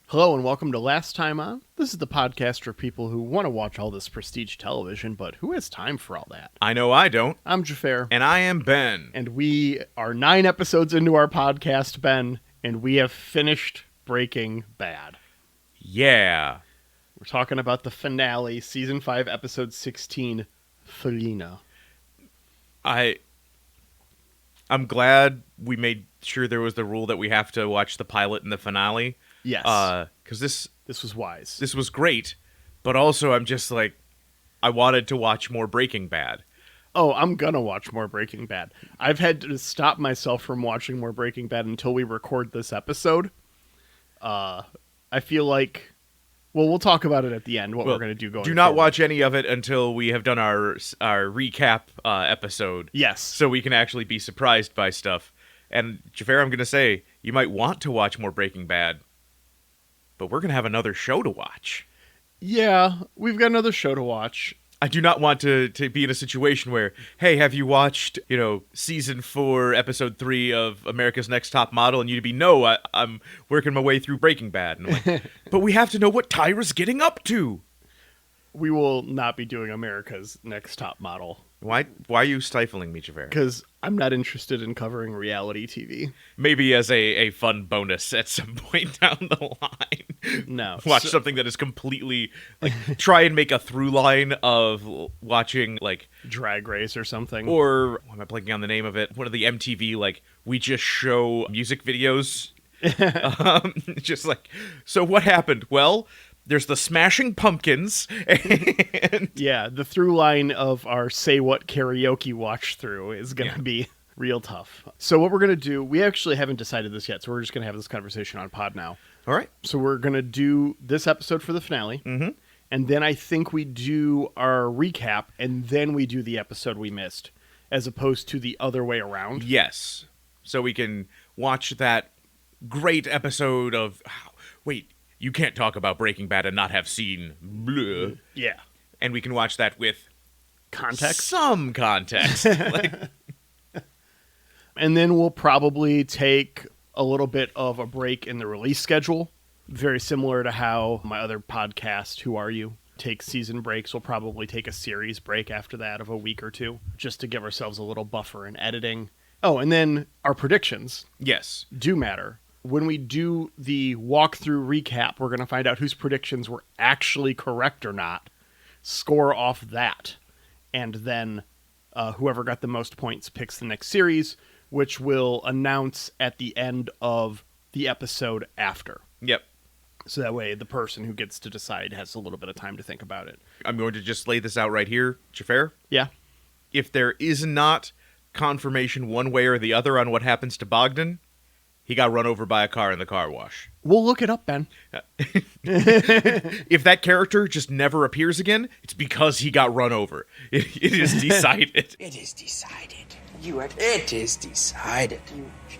Hello and welcome to Last Time On. This is the podcast for people who want to watch all this prestige television, but who has time for all that? I know I don't. I'm Xhafer. And I am Ben. And we are 9 episodes into our podcast, Ben, and we have finished Breaking Bad. Yeah. We're talking about the finale, Season 5, Episode 16, Felina. I'm glad we made sure there was the rule that we have to watch the pilot and the finale. Yes. Because this was wise. This was great, but also I'm just like, I wanted to watch more Breaking Bad. Oh, I'm gonna watch more Breaking Bad. I've had to stop myself from watching more Breaking Bad until we record this episode. I feel like, well, we'll talk about it at the end, what we're going to do going Do not forward. watch any of it until we have done our recap episode. Yes. So we can actually be surprised by stuff. And, Xhafer, I'm going to say, you might want to watch more Breaking Bad, but we're going to have another show to watch. Yeah, we've got another show to watch. I do not want to be in a situation where, hey, have you watched, Season 4, Episode 3 of America's Next Top Model? And you'd be, no, I'm working my way through Breaking Bad. And I'm like, but we have to know what Tyra's getting up to. We will not be doing America's Next Top Model. Why are you stifling me, Xhafer? Because I'm not interested in covering reality TV. Maybe as a fun bonus at some point down the line. No. Watch something that is completely, try and make a through line of watching, Drag Race or something. Or, why am I blanking on the name of it? One of the MTV, we just show music videos. Just so what happened? Well, there's the Smashing Pumpkins. And yeah, the through line of our Say What karaoke watch through is going to be real tough. So what we're going to do, we actually haven't decided this yet, so we're just going to have this conversation on pod now. All right. So we're going to do this episode for the finale, and then I think we do our recap, and then we do the episode we missed, as opposed to the other way around. Yes. So we can watch that great episode of... Wait, you can't talk about Breaking Bad and not have seen... Bleh. Yeah. And we can watch that with... Context? Some context. And then we'll probably take a little bit of a break in the release schedule. Very similar to how my other podcast, Who Are You, takes season breaks. We'll probably take a series break after that of a week or two, just to give ourselves a little buffer in editing. Oh, and then our predictions. Yes. Do matter. When we do the walkthrough recap, we're going to find out whose predictions were actually correct or not, score off that, and then whoever got the most points picks the next series, which we'll announce at the end of the episode after. Yep. So that way the person who gets to decide has a little bit of time to think about it. I'm going to just lay this out right here, Xhafer. Yeah. If there is not confirmation one way or the other on what happens to Bogdan, he got run over by a car in the car wash. We'll look it up, Ben. If that character just never appears again, it's because he got run over. It is decided. It is decided. It is decided.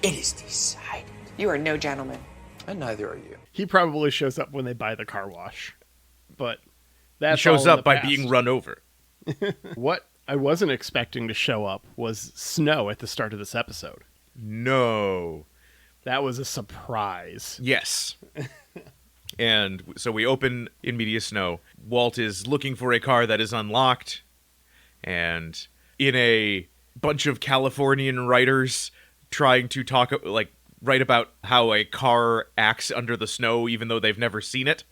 It is decided. You are no gentleman. And neither are you. He probably shows up when they buy the car wash. But that's he shows all in up the by past. being run over. What I wasn't expecting to show up was snow at the start of this episode. No. That was a surprise. Yes. And so we open in media snow. Walt is looking for a car that is unlocked. And in a bunch of Californian writers trying to write about how a car acts under the snow even though they've never seen it,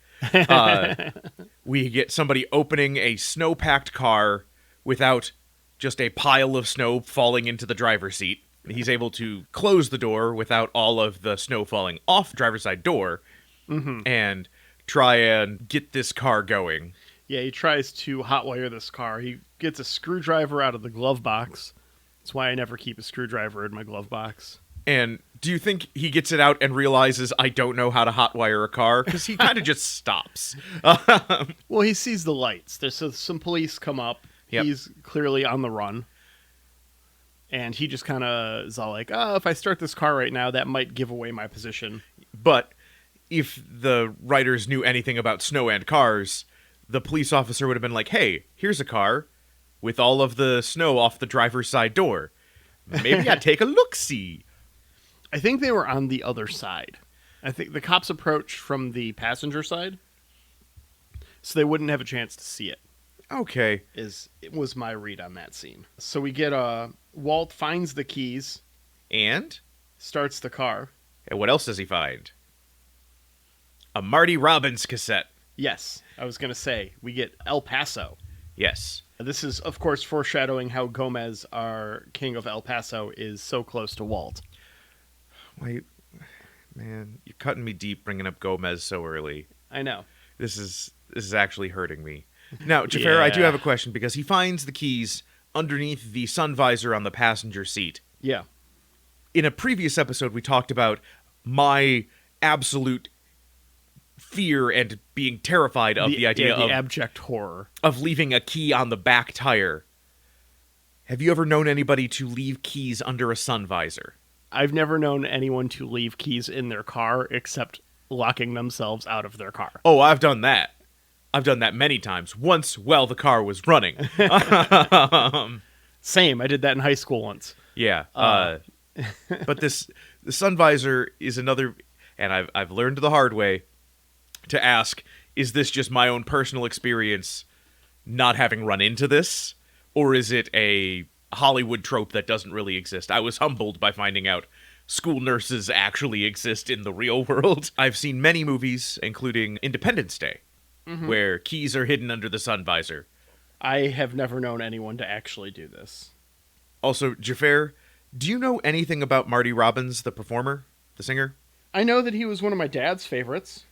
we get somebody opening a snow-packed car without just a pile of snow falling into the driver's seat. He's able to close the door without all of the snow falling off the driver's side door and try and get this car going. Yeah, he tries to hotwire this car. He gets a screwdriver out of the glove box. That's why I never keep a screwdriver in my glove box. And do you think he gets it out and realizes I don't know how to hotwire a car? Because he kind of just stops. Well, he sees the lights. There's some police come up. Yep. He's clearly on the run. And he just kind of is all like, oh, if I start this car right now, that might give away my position. But if the writers knew anything about snow and cars, the police officer would have been like, hey, here's a car with all of the snow off the driver's side door. Maybe I'd take a look-see. I think they were on the other side. I think the cops approached from the passenger side, so they wouldn't have a chance to see it. Okay. It was my read on that scene. So we get Walt finds the keys, And starts the car. what else does he find? A Marty Robbins cassette. Yes, I was going to say, we get El Paso. Yes. This is, of course, foreshadowing how Gomez, our king of El Paso, is so close to Walt. Wait, man, you're cutting me deep bringing up Gomez so early. I know. This is actually hurting me. Now, Xhafer, I do Yeah. have a question because he finds the keys underneath the sun visor on the passenger seat. Yeah. In a previous episode, we talked about my absolute fear and being terrified of the idea the abject horror. of leaving a key on the back tire. Have you ever known anybody to leave keys under a sun visor? I've never known anyone to leave keys in their car except locking themselves out of their car. Oh, I've done that. I've done that many times. Once while the car was running. Same. I did that in high school once. Yeah. But the sun visor is another, and I've learned the hard way to ask, is this just my own personal experience not having run into this? Or is it a Hollywood trope that doesn't really exist? I was humbled by finding out school nurses actually exist in the real world. I've seen many movies, including Independence Day, where keys are hidden under the sun visor. I have never known anyone to actually do this. Also, Xhafer, do you know anything about Marty Robbins, the performer, the singer? I know that he was one of my dad's favorites.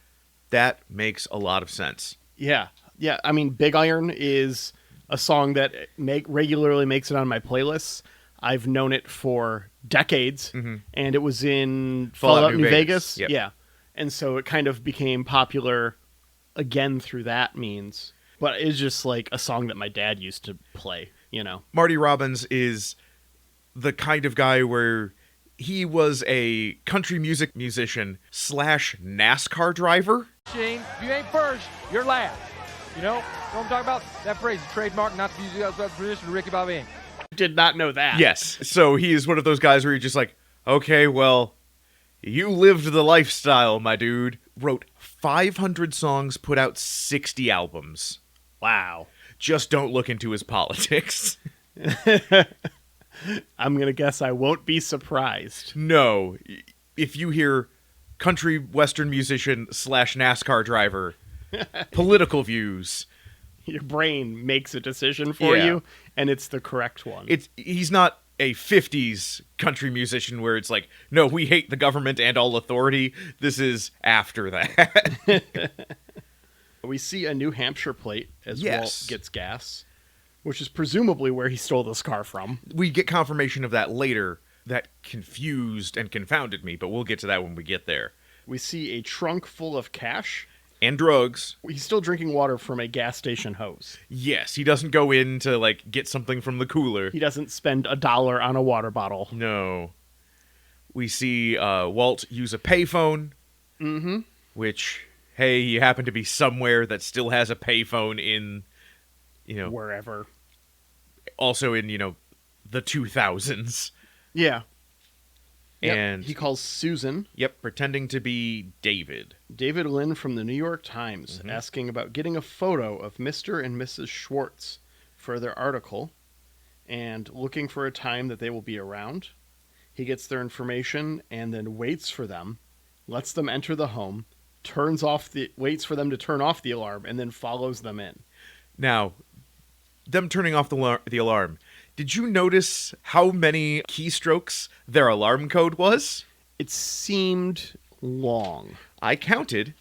That makes a lot of sense. Yeah. Yeah. I mean, Big Iron is a song that regularly makes it on my playlists. I've known it for decades, and it was in Fallout New Vegas. Yep. Yeah. And so it kind of became popular again through that means. But it's just like a song that my dad used to play, you know. Marty Robbins is the kind of guy where he was a country music musician / NASCAR driver. Shane, if you ain't first, you're last. You know what I'm talking about? That phrase, trademark, not to use the tradition of Ricky Bobby. Did not know that. Yes. So he is one of those guys where you're just like, okay, well, you lived the lifestyle, my dude. Wrote 500 songs, put out 60 albums. Wow. Just don't look into his politics. I'm going to guess I won't be surprised. No. If you hear country western musician / NASCAR driver, political views, Your brain makes a decision for Yeah. you, and it's the correct one. he's not a 50s country musician where it's like, no, we hate the government and all authority. This is after that. We see a New Hampshire plate as Yes. Walt gets gas, which is presumably where he stole this car from. We get confirmation of that later. That confused and confounded me, but we'll get to that when we get there. We see a trunk full of cash. And drugs. He's still drinking water from a gas station hose. Yes, he doesn't go in to, like, get something from the cooler. He doesn't spend $1 on a water bottle. No. We see Walt use a payphone. Mm-hmm. Which, hey, he happened to be somewhere that still has a payphone in, Wherever. also in, the 2000s. Yeah. Yep. And he calls Susan. Yep, pretending to be David. David Lynn from the New York Times, asking about getting a photo of Mr. and Mrs. Schwartz for their article and looking for a time that they will be around. He gets their information and then waits for them, lets them enter the home, waits for them to turn off the alarm, and then follows them in. Now, them turning off the alarm. Did you notice how many keystrokes their alarm code was? It seemed long. I counted.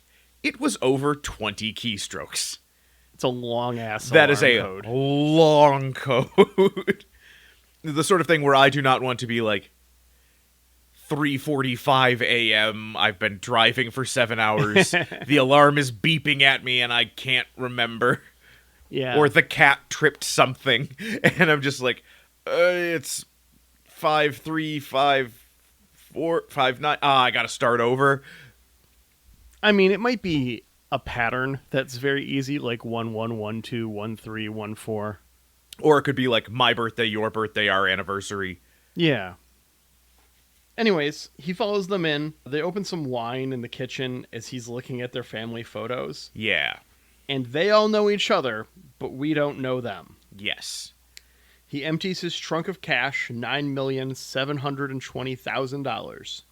It was over 20 keystrokes. It's a long-ass That alarm is a code. long code. The sort of thing where I do not want to be like 3:45 a.m. I've been driving for 7 hours. The alarm is beeping at me and I can't remember. Yeah. Or the cat tripped something. And I'm just like, it's 5:3, 5:4, 5:9. I gotta start over. I mean, it might be a pattern that's very easy, like 1-1, 1-2, 1-3, 1-4. Or it could be like my birthday, your birthday, our anniversary. Yeah. Anyways, he follows them in. They open some wine in the kitchen as he's looking at their family photos. Yeah. And they all know each other, but we don't know them. Yes. He empties his trunk of cash, $9,720,000.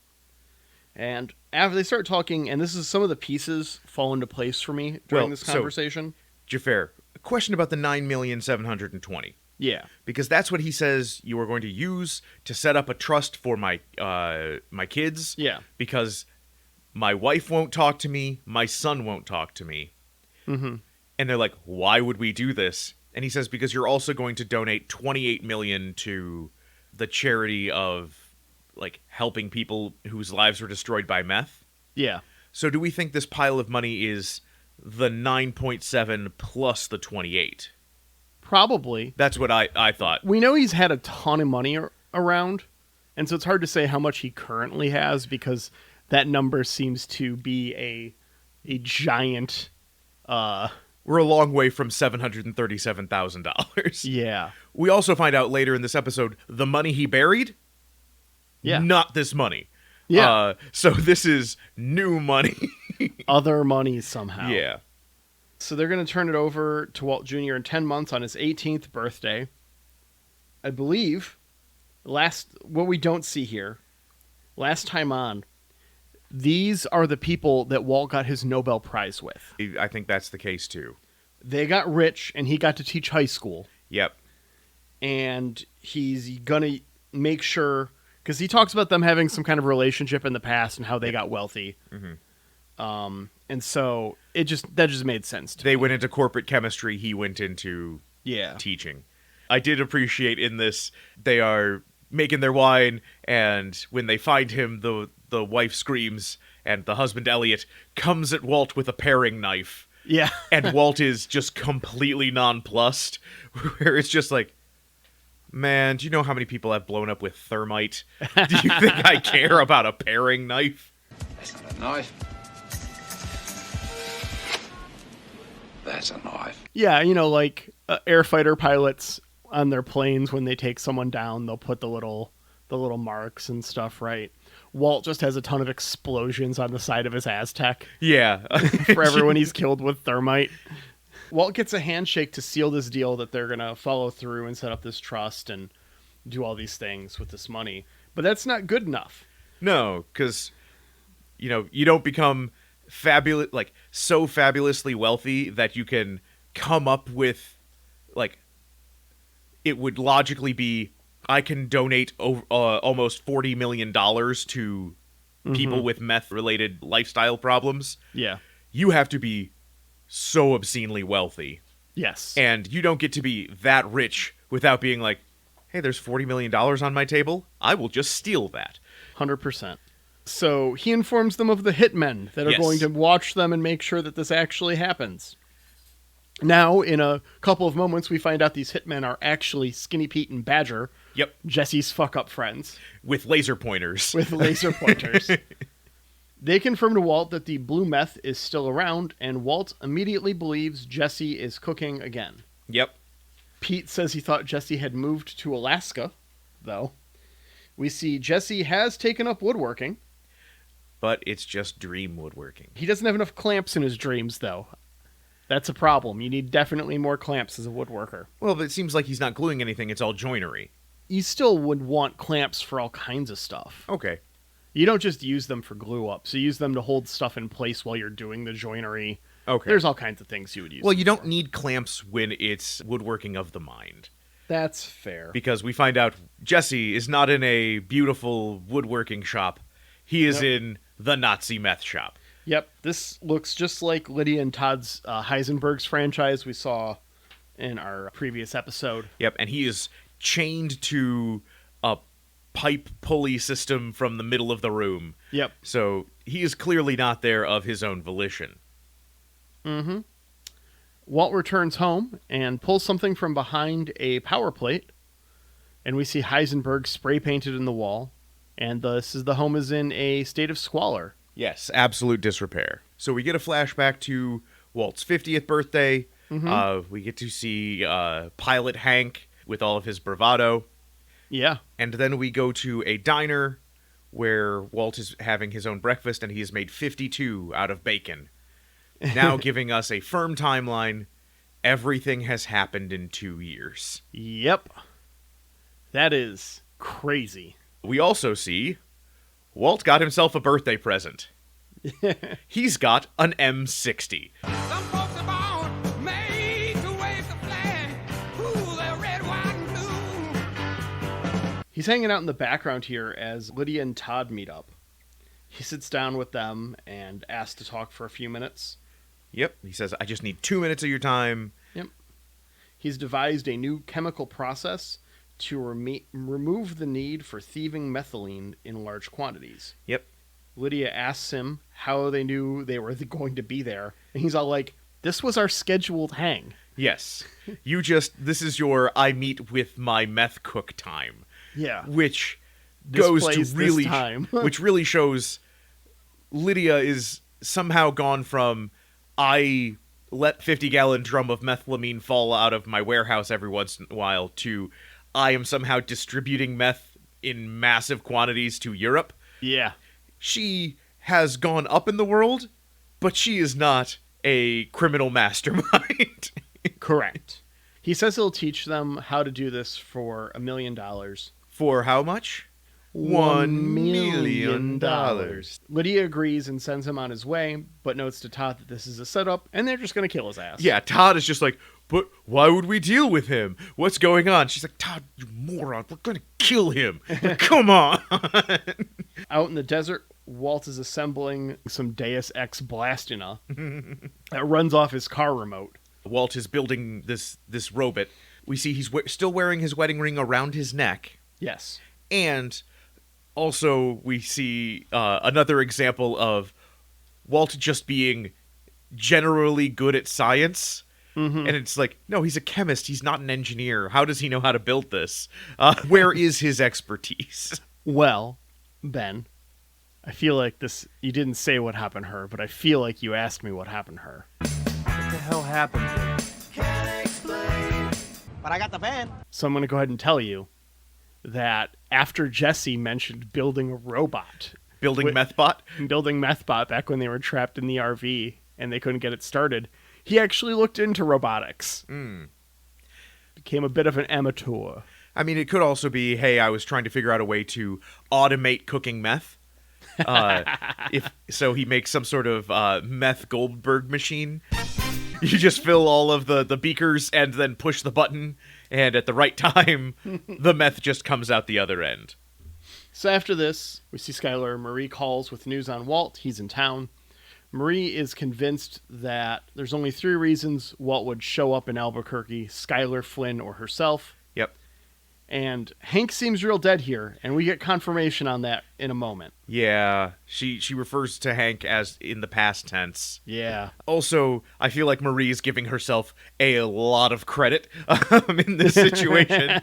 And after they start talking, and this is some of the pieces fall into place for me during this conversation. So, Xhafer, a question about the 9,720,000. Yeah. Because that's what he says you are going to use to set up a trust for my kids. Yeah. Because my wife won't talk to me, my son won't talk to me. Mm-hmm. And they're like, why would we do this? And he says, because you're also going to donate $28 million to the charity of like helping people whose lives were destroyed by meth. Yeah. So do we think this pile of money is the 9.7 plus the 28? Probably. That's what I thought. We know he's had a ton of money around, and so it's hard to say how much he currently has because that number seems to be a giant. We're a long way from $737,000. Yeah. We also find out later in this episode the money he buried. Yeah. Not this money. Yeah. So this is new money. Other money somehow. Yeah. So they're going to turn it over to Walt Jr. in 10 months on his 18th birthday. I believe, what we don't see here, last time on, these are the people that Walt got his Nobel Prize with. I think that's the case too. They got rich, and he got to teach high school. Yep. And he's going to make sure, because he talks about them having some kind of relationship in the past and how they got wealthy. Mm-hmm. And so that just made sense to me. They went into corporate chemistry. He went into teaching. I did appreciate in this, they are making their wine, and when they find him, the wife screams, and the husband, Elliot, comes at Walt with a paring knife. Yeah. And Walt is just completely nonplussed, where it's just like, man, do you know how many people have blown up with thermite? Do you think I care about a paring knife? That's not a knife. That's a knife. Yeah, like air fighter pilots on their planes, when they take someone down, they'll put the little marks and stuff, right? Walt just has a ton of explosions on the side of his Aztec. Yeah. For everyone he's killed with thermite. Walt gets a handshake to seal this deal that they're going to follow through and set up this trust and do all these things with this money. But that's not good enough. No, because, you don't become fabulous, like so fabulously wealthy that you can come up with, like, it would logically be, I can donate almost $40 million to people with meth-related lifestyle problems. Yeah. You have to be so obscenely wealthy. Yes. And you don't get to be that rich without being like, hey, there's $40 million on my table. I will just steal that. 100%. So he informs them of the hitmen that are going to watch them and make sure that this actually happens. Now, in a couple of moments, we find out these hitmen are actually Skinny Pete and Badger. Yep. Jesse's fuck-up friends. With laser pointers. They confirm to Walt that the blue meth is still around, and Walt immediately believes Jesse is cooking again. Yep. Pete says he thought Jesse had moved to Alaska, though. We see Jesse has taken up woodworking. But it's just dream woodworking. He doesn't have enough clamps in his dreams, though. That's a problem. You need definitely more clamps as a woodworker. Well, but it seems like he's not gluing anything. It's all joinery. You still would want clamps for all kinds of stuff. Okay. You don't just use them for glue up. So you use them to hold stuff in place while you're doing the joinery. Okay. There's all kinds of things you would use. Well, you don't need clamps when it's woodworking of the mind. That's fair. Because we find out Jesse is not in a beautiful woodworking shop. He is in the Nazi meth shop. Yep. This looks just like Lydia and Todd's Heisenberg's franchise we saw in our previous episode. Yep. And he is chained to a pipe pulley system from the middle of the room. Yep. So he is clearly not there of his own volition. Mm-hmm. Walt returns home and pulls something from behind a power plate, and we see Heisenberg spray painted in the wall, and the home is in a state of squalor. Yes, absolute disrepair. So we get a flashback to Walt's 50th birthday. We get to see Pilot Hank with all of his bravado. Yeah. And then we go to a diner where Walt is having his own breakfast, and he has made 52 out of bacon. Now giving us a firm timeline. Everything has happened in 2 years. Yep. That is crazy. We also see Walt got himself a birthday present. He's got an M60. Some folks are born made to wave the flag. Ooh, they're red, white, and blue. He's hanging out in the background here as Lydia and Todd meet up. He sits down with them and asks to talk for a few minutes. Yep. He says, I just need 2 minutes of your time. Yep. He's devised a new chemical process to remove the need for thieving methylene in large quantities. Yep. Lydia asks him how they knew they were going to be there. And he's all like, this was our scheduled hang. Yes. This is your I meet with my meth cook time. Yeah. Which This goes to plays really, this time. which really shows Lydia is somehow gone from, I let 50-gallon drum of methylamine fall out of my warehouse every once in a while, to I am somehow distributing meth in massive quantities to Europe. Yeah. She has gone up in the world, but she is not a criminal mastermind. Correct. He says he'll teach them how to do this for $1 million. For how much? $1 million. Lydia agrees and sends him on his way, but notes to Todd that this is a setup, and they're just going to kill his ass. Yeah, Todd is just like, but why would we deal with him? What's going on? She's like, Todd, you moron, we're going to kill him. Like, come on. Out in the desert, Walt is assembling some Deus Ex Blastina that runs off his car remote. Walt is building this robot. We see he's still wearing his wedding ring around his neck. Yes. And also we see another example of Walt just being generally good at science. And it's like, no, he's a chemist. He's not an engineer. How does he know how to build this? Where is his expertise? Well, Ben, I feel like you didn't say what happened to her, but I feel like you asked me what happened to her. What the hell happened to her? But I got the van. So I'm going to go ahead and tell you that after Jesse mentioned building a robot, Building Methbot? building Methbot back when they were trapped in the RV and they couldn't get it started, he actually looked into robotics. Became a bit of an amateur. I mean, it could also be, hey, I was trying to figure out a way to automate cooking meth. So he makes some sort of meth Goldberg machine. You just fill all of the beakers and then push the button, and at the right time, the meth just comes out the other end. So after this, we see Skylar. Marie calls with news on Walt. He's in town. Marie is convinced that there's only 3 reasons Walt would show up in Albuquerque: Skylar, Flynn, or herself. Yep. And Hank seems real dead here, and we get confirmation on that in a moment. Yeah, she refers to Hank as in the past tense. Yeah. Also, I feel like Marie is giving herself a lot of credit in this situation.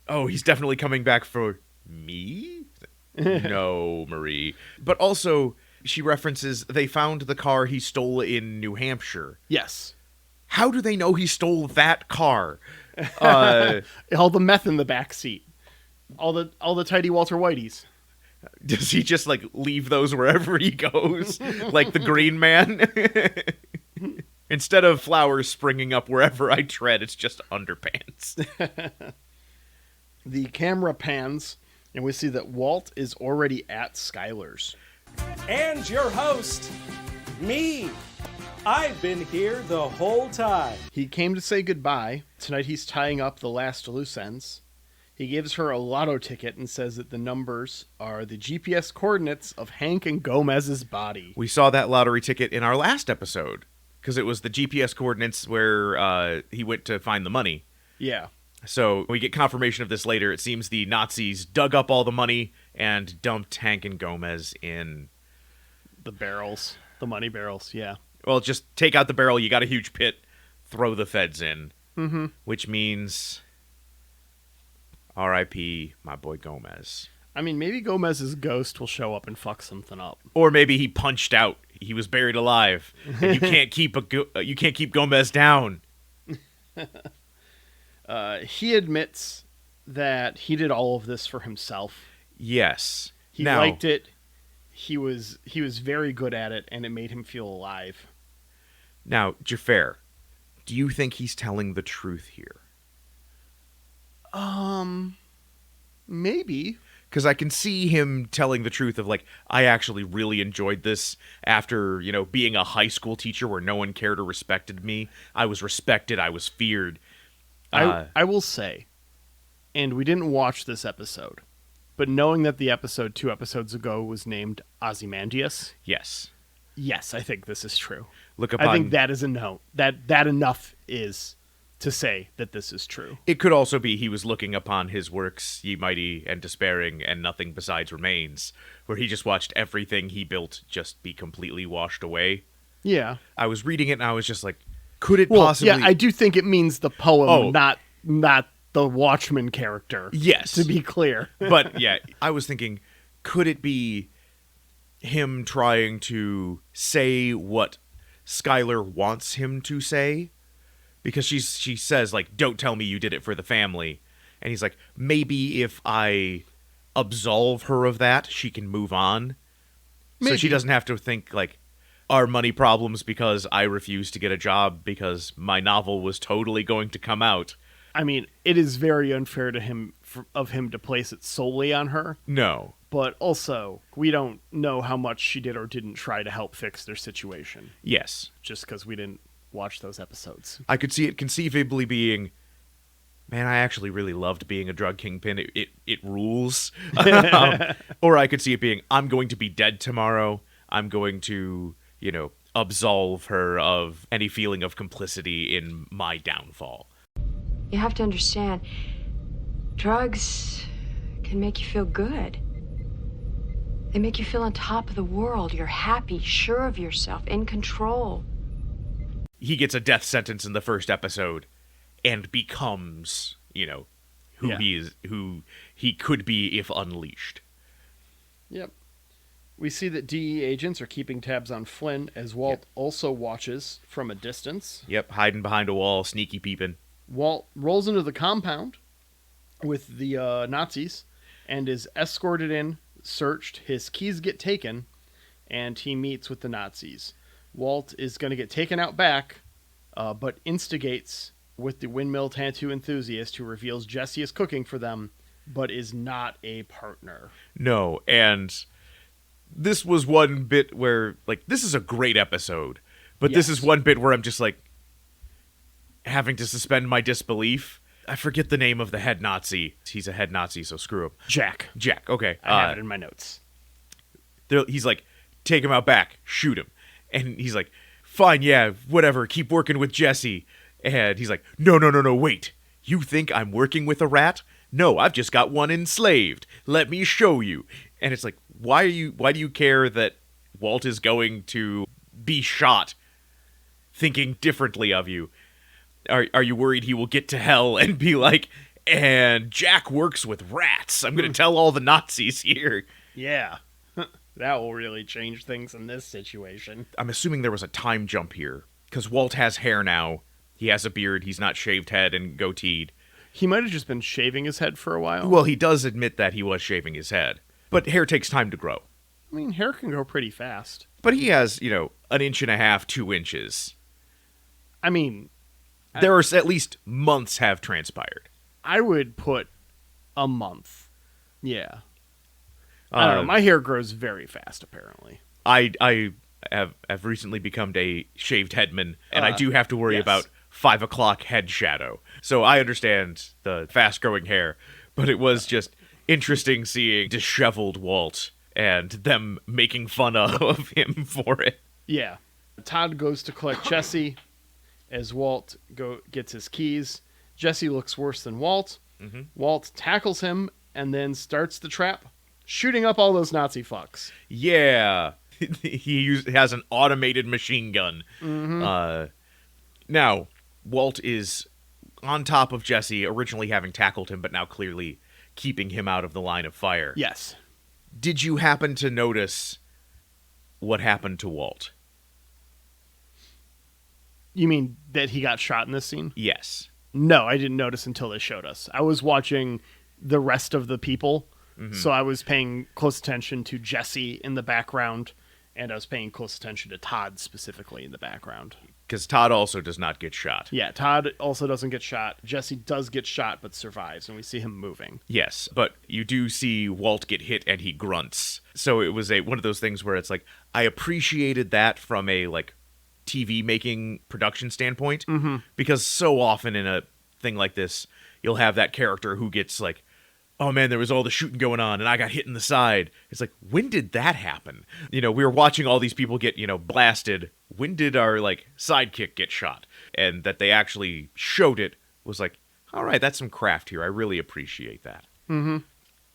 He's definitely coming back for me? No, Marie. But also, she references they found the car he stole in New Hampshire. Yes. How do they know he stole that car? All the meth in the back seat. All the tidy Walter Whiteys. Does he just like leave those wherever he goes? Like the Green Man? Instead of flowers springing up wherever I tread, it's just underpants. The camera pans, and we see that Walt is already at Skylar's. And your host, me. I've been here the whole time. He came to say goodbye. Tonight he's tying up the last loose ends. He gives her a lotto ticket and says that the numbers are the GPS coordinates of Hank and Gomez's body. We saw that lottery ticket in our last episode, because it was the GPS coordinates where he went to find the money. Yeah. So we get confirmation of this later. It seems the Nazis dug up all the money and dumped Hank and Gomez in... The barrels. The money barrels, yeah. Well, just take out the barrel. You got a huge pit. Throw the feds in. Mm-hmm. Which means... R.I.P. my boy Gomez. I mean, maybe Gomez's ghost will show up and fuck something up. Or maybe he punched out. He was buried alive. And you can't keep Gomez down. He admits that he did all of this for himself. Yes. He liked it. He was very good at it, and it made him feel alive. Now, Xhafer, do you think he's telling the truth here? Maybe. Because I can see him telling the truth of, like, I actually really enjoyed this after, being a high school teacher where no one cared or respected me. I was respected. I was feared. I will say, and we didn't watch this episode, but knowing that the episode 2 episodes ago was named Ozymandias, yes, I think this is true. I think that is a no. That enough is to say that this is true. It could also be he was looking upon his works, ye mighty and despairing, and nothing besides remains, where he just watched everything he built just be completely washed away. Yeah. I was reading it and I was just like, could it possibly... Yeah, I do think it means the poem, not the Watchmen character. Yes. To be clear. But yeah, I was thinking, could it be him trying to say what Skylar wants him to say? Because she says, like, don't tell me you did it for the family. And he's like, maybe if I absolve her of that, she can move on. Maybe. So she doesn't have to think, like, our money problems because I refused to get a job because my novel was totally going to come out. I mean, it is very unfair to him of him to place it solely on her. No. But also, we don't know how much she did or didn't try to help fix their situation. Yes. Just because we didn't watch those episodes. I could see it conceivably being, man, I actually really loved being a drug kingpin. It rules. Or I could see it being, I'm going to be dead tomorrow. I'm going to, absolve her of any feeling of complicity in my downfall. You have to understand, drugs can make you feel good. They make you feel on top of the world. You're happy, sure of yourself, in control. He gets a death sentence in the first episode and becomes, who he could be if unleashed. Yep. We see that DE agents are keeping tabs on Flynn as Walt also watches from a distance. Yep, hiding behind a wall, sneaky peeping. Walt rolls into the compound with the Nazis and is escorted in, searched, his keys get taken, and he meets with the Nazis. Walt is going to get taken out back, but instigates with the windmill tattoo enthusiast who reveals Jesse is cooking for them, but is not a partner. No, and this was one bit where, like, this is a great episode, but this is one bit where I'm just, like, having to suspend my disbelief. I forget the name of the head Nazi. He's a head Nazi, so screw him. Jack, okay. I have it in my notes. He's like, take him out back, shoot him. And he's like, fine, yeah, whatever, keep working with Jesse. And he's like, no, wait. You think I'm working with a rat? No, I've just got one enslaved. Let me show you. And it's like, why do you care that Walt is going to be shot thinking differently of you? Are you worried he will get to hell and be like, and Jack works with rats? I'm going to tell all the Nazis here. Yeah. That will really change things in this situation. I'm assuming there was a time jump here, because Walt has hair now. He has a beard. He's not shaved head and goateed. He might have just been shaving his head for a while. Well, he does admit that he was shaving his head. But hair takes time to grow. I mean, hair can grow pretty fast. But he has, 1.5 inches, 2 inches. I mean... There are at least months have transpired. I would put a month. Yeah. I don't know. My hair grows very fast, apparently. I have recently become a shaved headman, and I do have to worry about 5 o'clock head shadow. So I understand the fast-growing hair, but it was just interesting seeing disheveled Walt and them making fun of him for it. Yeah. Todd goes to collect Jesse as Walt gets his keys. Jesse looks worse than Walt. Walt tackles him and then starts the trap, shooting up all those Nazi fucks. Yeah. He has an automated machine gun. Now, Walt is on top of Jesse, originally having tackled him, but now clearly keeping him out of the line of fire. Yes. Did you happen to notice what happened to Walt? You mean that he got shot in this scene? Yes. No, I didn't notice until they showed us. I was watching the rest of the people, so I was paying close attention to Jesse in the background, and I was paying close attention to Todd specifically in the background. Because Todd also does not get shot. Yeah, Todd also doesn't get shot. Jesse does get shot but survives, and we see him moving. Yes, but you do see Walt get hit and he grunts. So it was one of those things where it's like, I appreciated that from a TV making production standpoint, because so often in a thing like this, you'll have that character who gets like, oh man, there was all the shooting going on and I got hit in the side. It's like, when did that happen? We were watching all these people get, blasted. When did our sidekick get shot? And that they actually showed it was like, all right, that's some craft here. I really appreciate that.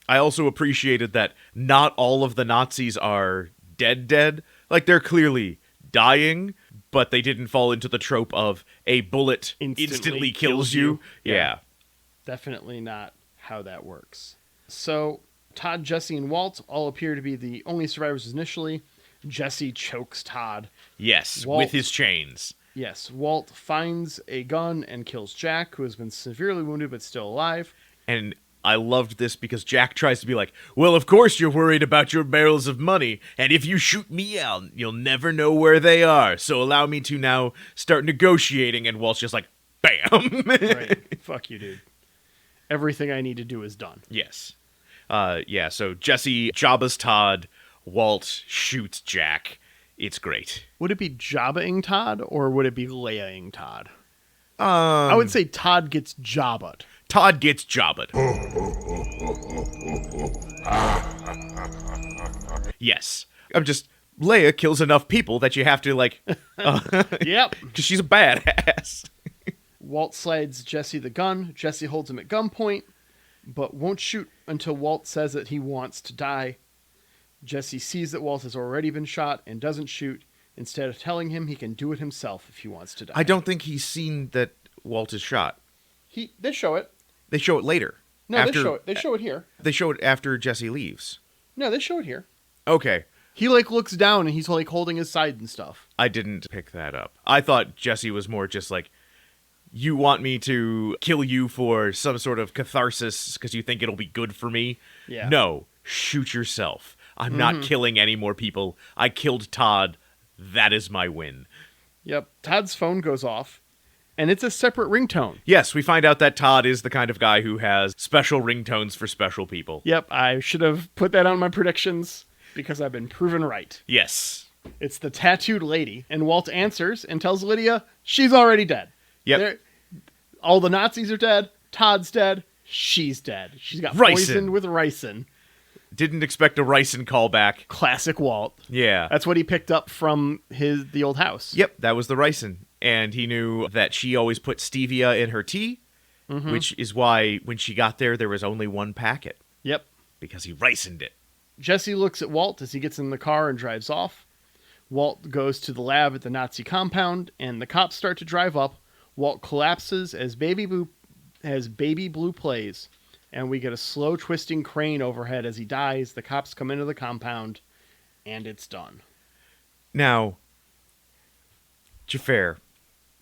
I also appreciated that not all of the Nazis are dead. Like, they're clearly dying, but they didn't fall into the trope of a bullet instantly kills you. Yeah. Definitely not how that works. So Todd, Jesse, and Walt all appear to be the only survivors initially. Jesse chokes Todd. Yes, Walt, with his chains. Yes, Walt finds a gun and kills Jack, who has been severely wounded but still alive. And I loved this because Jack tries to be like, well, of course you're worried about your barrels of money, and if you shoot me out, you'll never know where they are, so allow me to now start negotiating, and Walt's just like, bam! Right. Fuck you, dude. Everything I need to do is done. Yes. So Jesse Jabba's Todd, Walt shoots Jack. It's great. Would it be Jabba-ing Todd, or would it be Leia-ing Todd? I would say Todd gets Jabba'd. Todd gets Jabba'd. Yes. Leia kills enough people that you have to, Yep. Because she's a badass. Walt slides Jesse the gun. Jesse holds him at gunpoint, but won't shoot until Walt says that he wants to die. Jesse sees that Walt has already been shot and doesn't shoot, instead of telling him he can do it himself if he wants to die. I don't think he's seen that Walt is shot. They show it. They show it later. No, they show it. They show it here. They show it after Jesse leaves. No, they show it here. Okay. He looks down and he's holding his side and stuff. I didn't pick that up. I thought Jesse was more just like, you want me to kill you for some sort of catharsis because you think it'll be good for me? Yeah. No, shoot yourself. I'm not killing any more people. I killed Todd. That is my win. Yep. Todd's phone goes off, and it's a separate ringtone. Yes, we find out that Todd is the kind of guy who has special ringtones for special people. Yep, I should have put that on my predictions because I've been proven right. Yes. It's the tattooed lady, and Walt answers and tells Lydia she's already dead. Yep. All the Nazis are dead. Todd's dead. She's dead. She's got Ricin. poisoned with ricin. Didn't expect a ricin callback. Classic Walt. Yeah. That's what he picked up from the old house. Yep, that was the ricin. And he knew that she always put stevia in her tea, which is why when she got there was only one packet. Yep. Because he ricined it. Jesse looks at Walt as he gets in the car and drives off. Walt goes to the lab at the Nazi compound, and the cops start to drive up. Walt collapses as Baby Blue plays, and we get a slow twisting crane overhead as he dies. The cops come into the compound, and it's done. Now, Xhafer,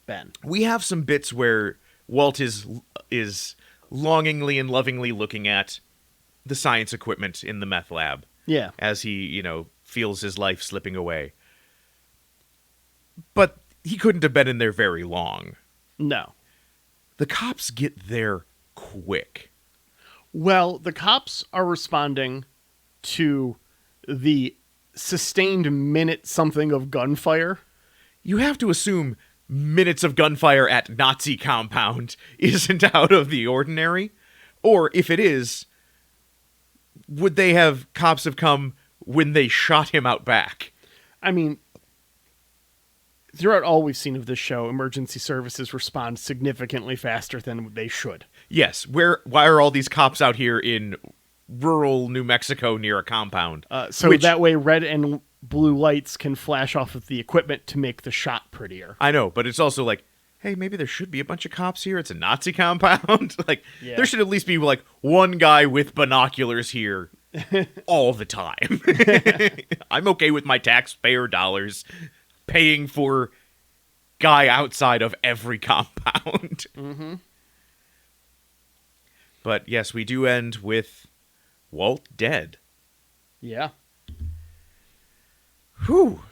Ben, we have some bits where Walt is longingly and lovingly looking at the science equipment in the meth lab. Yeah. As he, feels his life slipping away. But he couldn't have been in there very long. No. The cops get there quick. Well, the cops are responding to the sustained minute something of gunfire. You have to assume minutes of gunfire at Nazi compound isn't out of the ordinary. Or if it is, would cops have come when they shot him out back? I mean, throughout all we've seen of this show, emergency services respond significantly faster than they should. Yes. Why are all these cops out here in rural New Mexico near a compound? That way red and blue lights can flash off of the equipment to make the shot prettier. I know, but it's also like, hey, maybe there should be a bunch of cops here. It's a Nazi compound. Like, there should at least be like one guy with binoculars here all the time. I'm okay with my taxpayer dollars paying for guy outside of every compound. Mm-hmm. But yes, we do end with Walt dead. Yeah. Whew.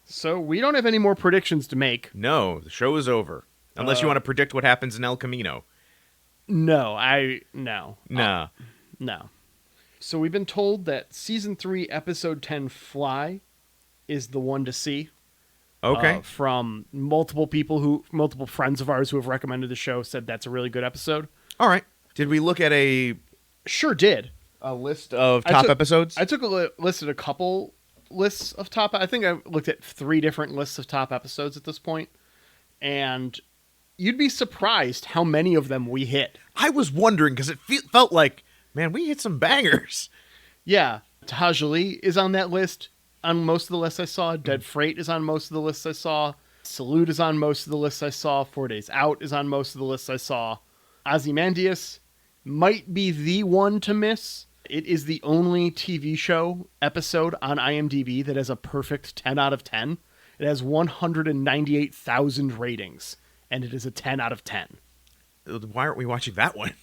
So we don't have any more predictions to make. No, the show is over. Unless you want to predict what happens in El Camino. No. Nah. No. So we've been told that Season 3, Episode 10, Fly, is the one to see. Okay. From multiple friends of ours who have recommended the show said that's a really good episode. All right. Did we look at a Sure did. list of top episodes? I took listed a couple lists of top. I think I looked at 3 different lists of top episodes at this point, and you'd be surprised how many of them we hit. I was wondering because it felt like, man, we hit some bangers. Yeah, Tajali is on that list. On most of the lists I saw, Dead Freight is on most of the lists I saw. Salute is on most of the lists I saw. 4 Days Out is on most of the lists I saw. Ozymandias might be the one to miss. It is the only TV show episode on IMDb that has a perfect 10 out of 10. It has 198,000 ratings, and it is a 10 out of 10. Why aren't we watching that one?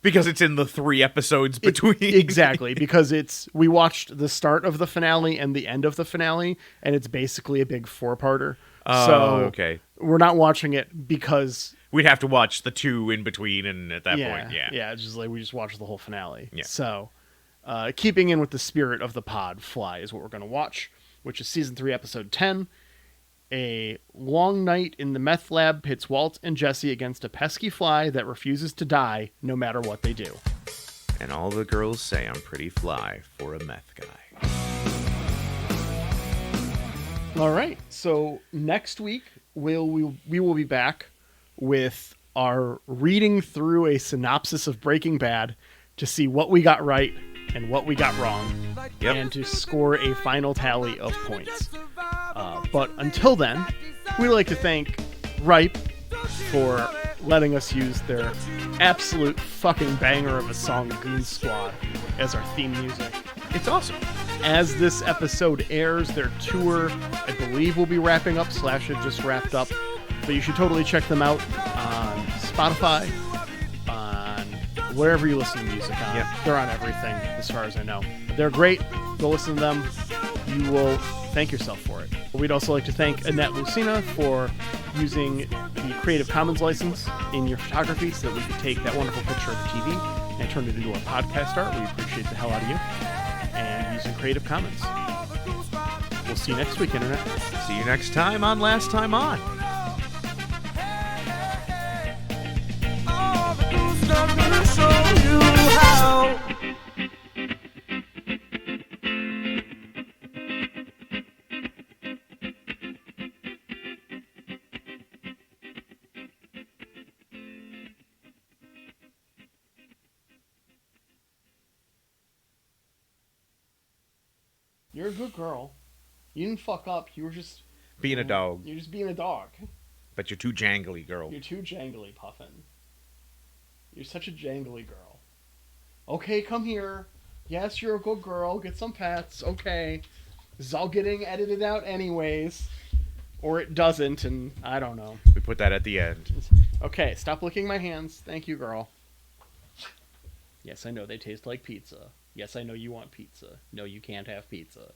Because it's in the 3 episodes between. Exactly, because we watched the start of the finale and the end of the finale, and it's basically a big 4-parter. Okay. We're not watching it because we'd have to watch the 2 in between, and at that point, it's just like we just watched the whole finale. Yeah. So, keeping in with the spirit of the pod, Fly is what we're going to watch, which is Season 3, Episode 10. A long night in the meth lab pits Walt and Jesse against a pesky fly that refuses to die no matter what they do. And all the girls say I'm pretty fly for a meth guy. All right. So next week we will be back with our reading through a synopsis of Breaking Bad to see what we got right and what we got wrong, and to score a final tally of points. But until then, we'd like to thank Ripe for letting us use their absolute fucking banger of a song, Goon Squad, as our theme music. It's awesome. As this episode airs, their tour, I believe, will be wrapping up, / it just wrapped up. But you should totally check them out on Spotify, on wherever you listen to music on. Yep. They're on everything, as far as I know. They're great. Go listen to them. You will thank yourself for it. We'd also like to thank Annette Lucina for using the Creative Commons license in your photography so that we could take that wonderful picture of the TV and turn it into a podcast art. We appreciate the hell out of you. And using Creative Commons. We'll see you next week, Internet. See you next time on Last Time On. You're a good girl. You didn't fuck up. You were just Being a dog. You're just being a dog. But you're too jangly, girl. You're too jangly, Puffin. You're such a jangly girl. Okay, come here. Yes, you're a good girl. Get some pets. Okay. This is all getting edited out anyways. Or it doesn't, and I don't know. We put that at the end. Okay, stop licking my hands. Thank you, girl. Yes, I know they taste like pizza. Yes, I know you want pizza. No, you can't have pizza.